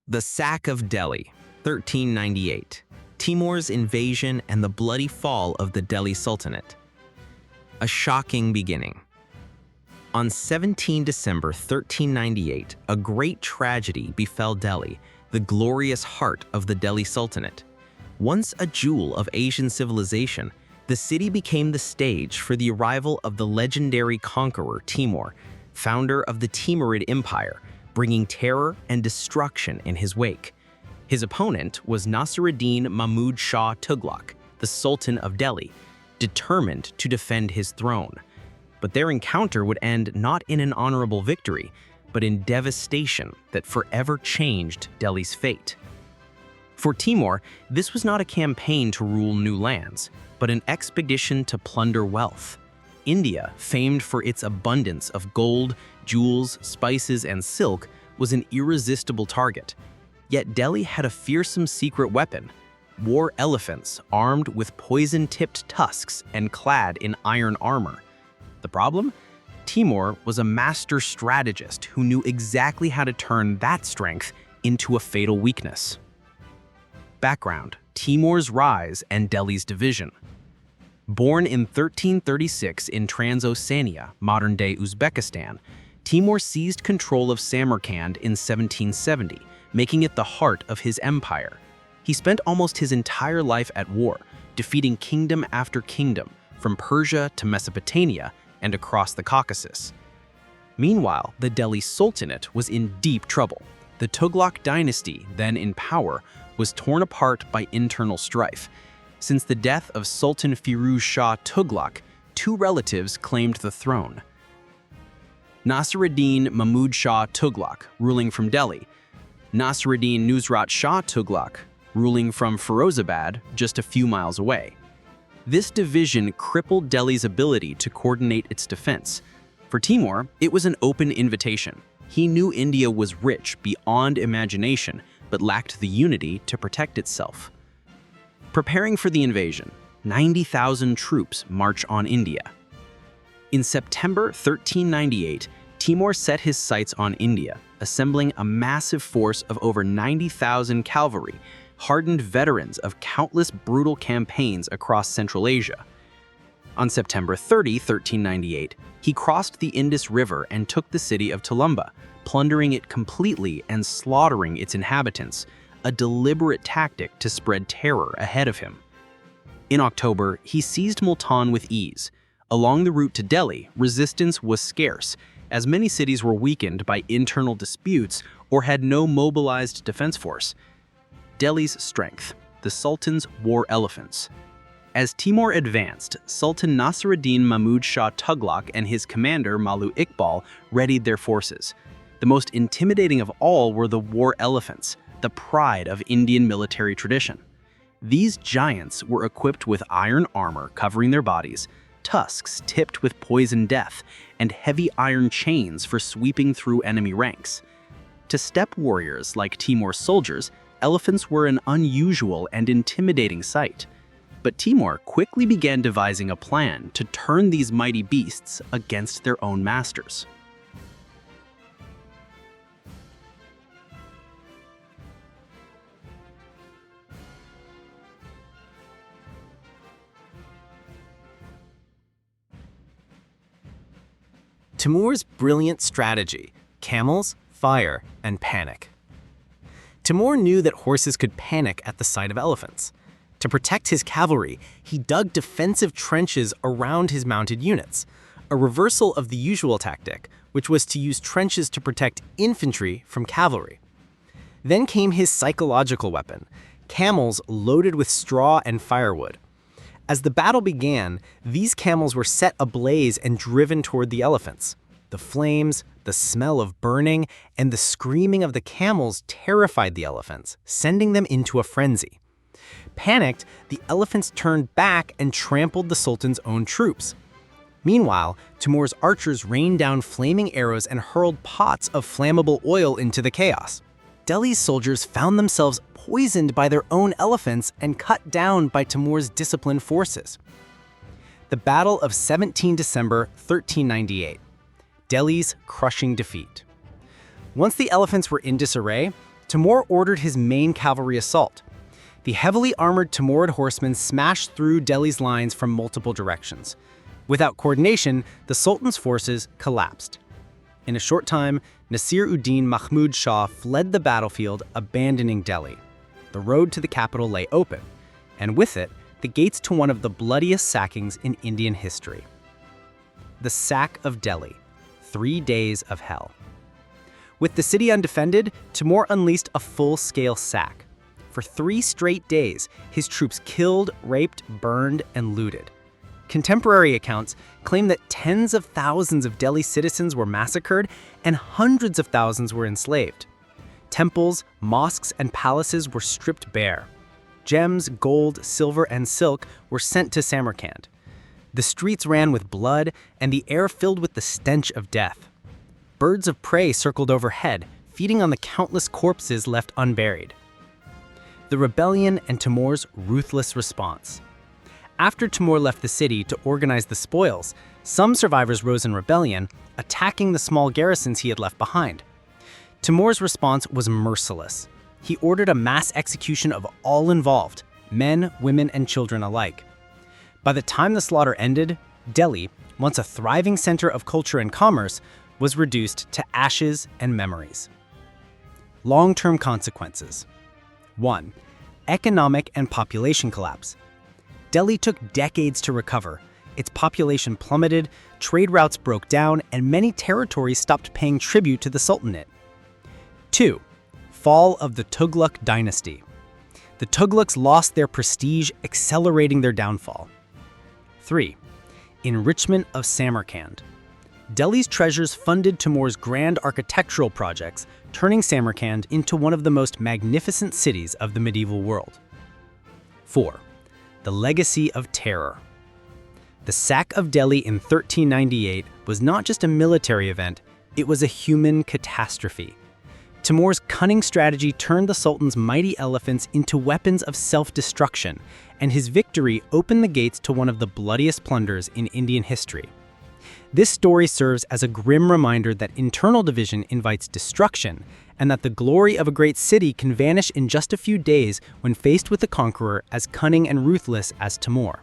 The Sack of Delhi, 1398. Timur's invasion and the bloody fall of the Delhi Sultanate. A shocking beginning. On 17 December 1398, a great tragedy befell Delhi, the glorious heart of the Delhi Sultanate. Once a jewel of Asian civilization, the city became the stage for the arrival of the legendary conqueror Timur, founder of the Timurid Empire, bringing terror and destruction in his wake. His opponent was Nasir-ud-Din Mahmud Shah Tughlaq, the Sultan of Delhi, determined to defend his throne. But their encounter would end not in an honorable victory, but in devastation that forever changed Delhi's fate. For Timur, this was not a campaign to rule new lands, but an expedition to plunder wealth. India, famed for its abundance of gold, jewels, spices, and silk, was an irresistible target. Yet Delhi had a fearsome secret weapon: war elephants armed with poison-tipped tusks and clad in iron armor. The problem? Timur was a master strategist who knew exactly how to turn that strength into a fatal weakness. Background: Timur's rise and Delhi's division. Born in 1336 in Transoxania, modern-day Uzbekistan, Timur seized control of Samarkand in 1770, making it the heart of his empire. He spent almost his entire life at war, defeating kingdom after kingdom, from Persia to Mesopotamia and across the Caucasus. Meanwhile, the Delhi Sultanate was in deep trouble. The Tughlaq dynasty, then in power, was torn apart by internal strife. Since the death of Sultan Firuz Shah Tughlaq, two relatives claimed the throne. Nasir-ud-Din Mahmud Shah Tughlaq, ruling from Delhi. Nasir-ud-Din Nusrat Shah Tughlaq, ruling from Firozabad, just a few miles away. This division crippled Delhi's ability to coordinate its defense. For Timur, it was an open invitation. He knew India was rich beyond imagination, but lacked the unity to protect itself. Preparing for the invasion, 90,000 troops march on India. In September 1398, Timur set his sights on India, assembling a massive force of over 90,000 cavalry, hardened veterans of countless brutal campaigns across Central Asia. On September 30, 1398, he crossed the Indus River and took the city of Tolumba, plundering it completely and slaughtering its inhabitants, a deliberate tactic to spread terror ahead of him. In October, he seized Multan with ease. Along the route to Delhi, resistance was scarce, as many cities were weakened by internal disputes or had no mobilized defense force. Delhi's strength: the Sultan's war elephants. As Timur advanced, Sultan Nasir-ud-Din Mahmud Shah Tughlaq and his commander Malu Iqbal readied their forces. The most intimidating of all were the war elephants, the pride of Indian military tradition. These giants were equipped with iron armor covering their bodies, tusks tipped with poison death, and heavy iron chains for sweeping through enemy ranks. To steppe warriors like Timur's soldiers, elephants were an unusual and intimidating sight. But Timur quickly began devising a plan to turn these mighty beasts against their own masters. Timur's brilliant strategy: camels, fire, and panic. Timur knew that horses could panic at the sight of elephants. To protect his cavalry, he dug defensive trenches around his mounted units, a reversal of the usual tactic, which was to use trenches to protect infantry from cavalry. Then came his psychological weapon: camels loaded with straw and firewood. As the battle began, these camels were set ablaze and driven toward the elephants. The flames, the smell of burning, and the screaming of the camels terrified the elephants, sending them into a frenzy. Panicked, the elephants turned back and trampled the Sultan's own troops. Meanwhile, Timur's archers rained down flaming arrows and hurled pots of flammable oil into the chaos. Delhi's soldiers found themselves poisoned by their own elephants and cut down by Timur's disciplined forces. The Battle of 17 December 1398. Delhi's crushing defeat. Once the elephants were in disarray, Timur ordered his main cavalry assault. The heavily armored Timurid horsemen smashed through Delhi's lines from multiple directions. Without coordination, the Sultan's forces collapsed. In a short time, Nasir-ud-Din Mahmud Shah fled the battlefield, abandoning Delhi. The road to the capital lay open, and with it, the gates to one of the bloodiest sackings in Indian history. The Sack of Delhi, 3 days of hell. With the city undefended, Timur unleashed a full-scale sack. For 3 straight days, his troops killed, raped, burned, and looted. Contemporary accounts claim that tens of thousands of Delhi citizens were massacred and hundreds of thousands were enslaved. Temples, mosques, and palaces were stripped bare. Gems, gold, silver, and silk were sent to Samarkand. The streets ran with blood and the air filled with the stench of death. Birds of prey circled overhead, feeding on the countless corpses left unburied. The rebellion and Timur's ruthless response. After Timur left the city to organize the spoils, some survivors rose in rebellion, attacking the small garrisons he had left behind. Timur's response was merciless. He ordered a mass execution of all involved, men, women, and children alike. By the time the slaughter ended, Delhi, once a thriving center of culture and commerce, was reduced to ashes and memories. Long-term consequences. 1. Economic and population collapse. Delhi took decades to recover. Its population plummeted, trade routes broke down, and many territories stopped paying tribute to the Sultanate. 2. Fall of the Tughlaq dynasty. The Tughlaqs lost their prestige, accelerating their downfall. 3. Enrichment of Samarkand. Delhi's treasures funded Timur's grand architectural projects, turning Samarkand into one of the most magnificent cities of the medieval world. 4. The legacy of terror. The sack of Delhi in 1398 was not just a military event, it was a human catastrophe. Timur's cunning strategy turned the Sultan's mighty elephants into weapons of self-destruction, and his victory opened the gates to one of the bloodiest plunders in Indian history. This story serves as a grim reminder that internal division invites destruction, and that the glory of a great city can vanish in just a few days when faced with a conqueror as cunning and ruthless as Timur.